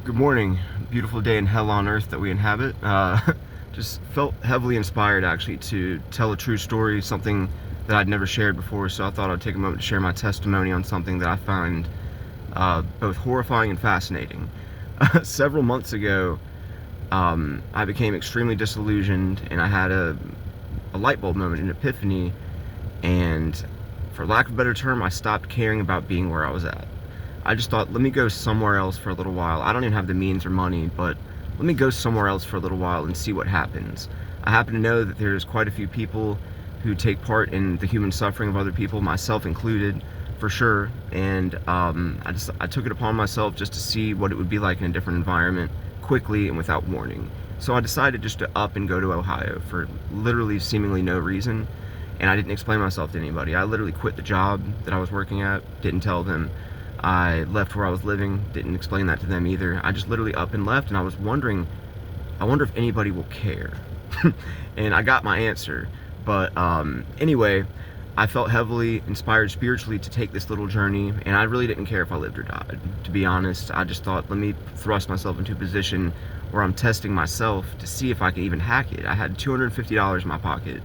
Good morning. Beautiful day in hell on earth that we inhabit. Just felt heavily inspired actually to tell a true story, something that I'd never shared before, so I thought I'd take a moment to share my testimony on something that I find both horrifying and fascinating. Several months ago, I became extremely disillusioned and I had a light bulb moment, an epiphany, and for lack of a better term, I stopped caring about being where I was at. I just thought, let me go somewhere else for a little while. I don't even have the means or money, but let me go somewhere else for a little while and see what happens. I happen to know that there's quite a few people who take part in the human suffering of other people, myself included, for sure. And I took it upon myself just to see what it would be like in a different environment, quickly and without warning. So I decided just to up and go to Ohio for literally seemingly no reason. And I didn't explain myself to anybody. I literally quit the job that I was working at, didn't tell them. I left where I was living, didn't explain that to them either. I just literally up and left, and I was wondering, I wonder if anybody will care. And I got my answer. But anyway, I felt heavily inspired spiritually to take this little journey, and I really didn't care if I lived or died. To be honest, I just thought, let me thrust myself into a position where I'm testing myself to see if I can even hack it. I had $250 in my pocket,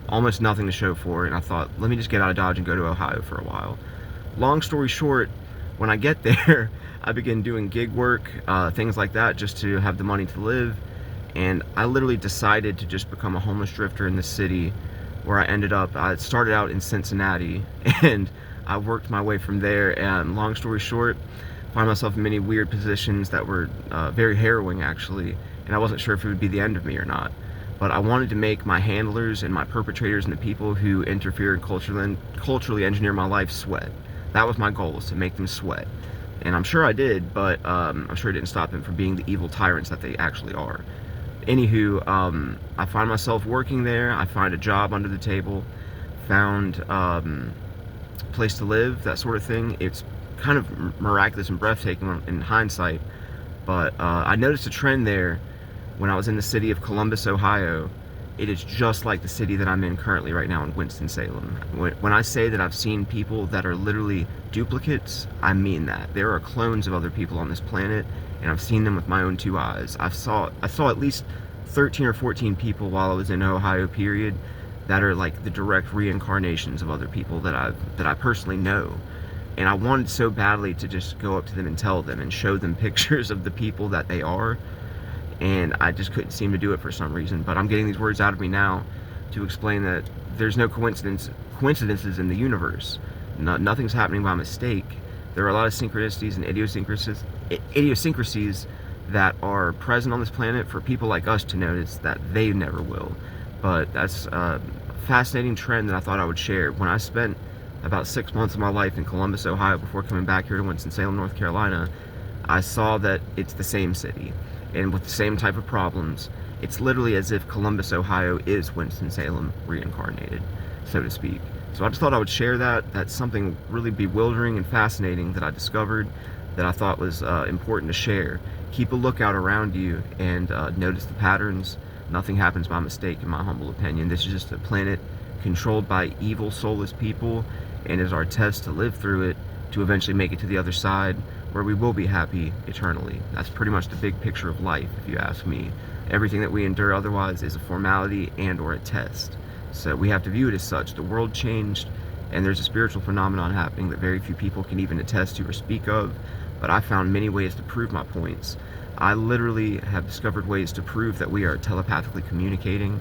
almost nothing to show for it, and I thought, let me just get out of Dodge and go to Ohio for a while. Long story short, when I get there, I begin doing gig work, things like that, just to have the money to live. And I literally decided to just become a homeless drifter in the city, where I ended up. I started out in Cincinnati, and I worked my way from there. And long story short, found myself in many weird positions that were very harrowing, actually. And I wasn't sure if it would be the end of me or not. But I wanted to make my handlers and my perpetrators and the people who interfere and culturally engineer my life sweat. That was my goal, was to make them sweat. And I'm sure I did, but I'm sure it didn't stop them from being the evil tyrants that they actually are. Anywho, I find myself working there. I find a job under the table, found a place to live, that sort of thing. It's kind of miraculous and breathtaking in hindsight, but I noticed a trend there when I was in the city of Columbus, Ohio. It is just like the city that I'm in currently right now in Winston-Salem. When I say that I've seen people that are literally duplicates, I mean that. There are clones of other people on this planet, and I've seen them with my own two eyes. I saw at least 13 or 14 people while I was in Ohio, period, that are like the direct reincarnations of other people that I personally know. And I wanted so badly to just go up to them and tell them and show them pictures of the people that they are. And I just couldn't seem to do it for some reason. But I'm getting these words out of me now to explain that there's no coincidences in the universe. Nothing's happening by mistake. There are a lot of synchronicities and idiosyncrasies that are present on this planet for people like us to notice that they never will. But that's a fascinating trend that I thought I would share. When I spent about 6 months of my life in Columbus, Ohio, before coming back here to Winston-Salem, North Carolina, I saw that it's the same city, and with the same type of problems. It's literally as if Columbus, Ohio is Winston-Salem reincarnated, so to speak. So I just thought I would share that. That's something really bewildering and fascinating that I discovered, that I thought was important to share. Keep a lookout around you and notice the patterns. Nothing happens by mistake, in my humble opinion. This is just a planet controlled by evil, soulless people, and is our test to live through it, to eventually make it to the other side, where we will be happy eternally. That's pretty much the big picture of life, if you ask me. Everything that we endure otherwise is a formality and or a test. So we have to view it as such. The world changed, and there's a spiritual phenomenon happening that very few people can even attest to or speak of, but I found many ways to prove my points. I literally have discovered ways to prove that we are telepathically communicating.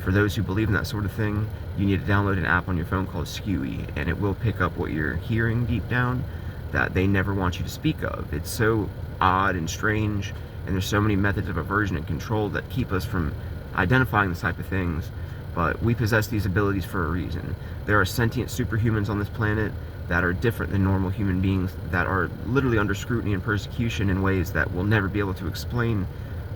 For those who believe in that sort of thing, you need to download an app on your phone called Skewy, and it will pick up what you're hearing deep down that they never want you to speak of. It's so odd and strange, and there's so many methods of aversion and control that keep us from identifying this type of things, but we possess these abilities for a reason. There are sentient superhumans on this planet that are different than normal human beings, that are literally under scrutiny and persecution in ways that we'll never be able to explain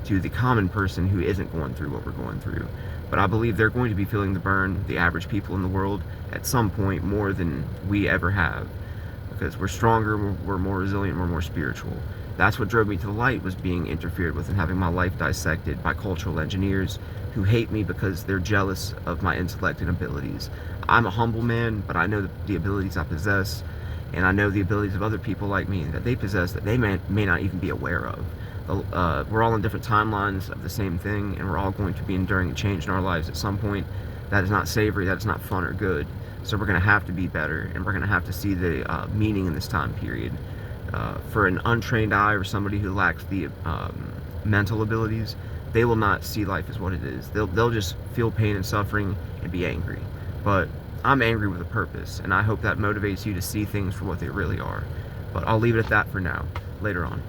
to the common person who isn't going through what we're going through. But I believe they're going to be feeling the burn, the average people in the world, at some point more than we ever have. Because we're stronger, we're more resilient, we're more spiritual. That's what drove me to the light, was being interfered with and having my life dissected by cultural engineers who hate me because they're jealous of my intellect and abilities. I'm a humble man, but I know the abilities I possess, and I know the abilities of other people like me that they possess that they may not even be aware of. We're all in different timelines of the same thing, and we're all going to be enduring a change in our lives at some point that is not savory, that is not fun or good. So we're going to have to be better, and we're going to have to see the meaning in this time period. For an untrained eye or somebody who lacks the mental abilities, they will not see life as what it is. They'll just feel pain and suffering and be angry. But I'm angry with a purpose, and I hope that motivates you to see things for what they really are. But I'll leave it at that for now. Later on.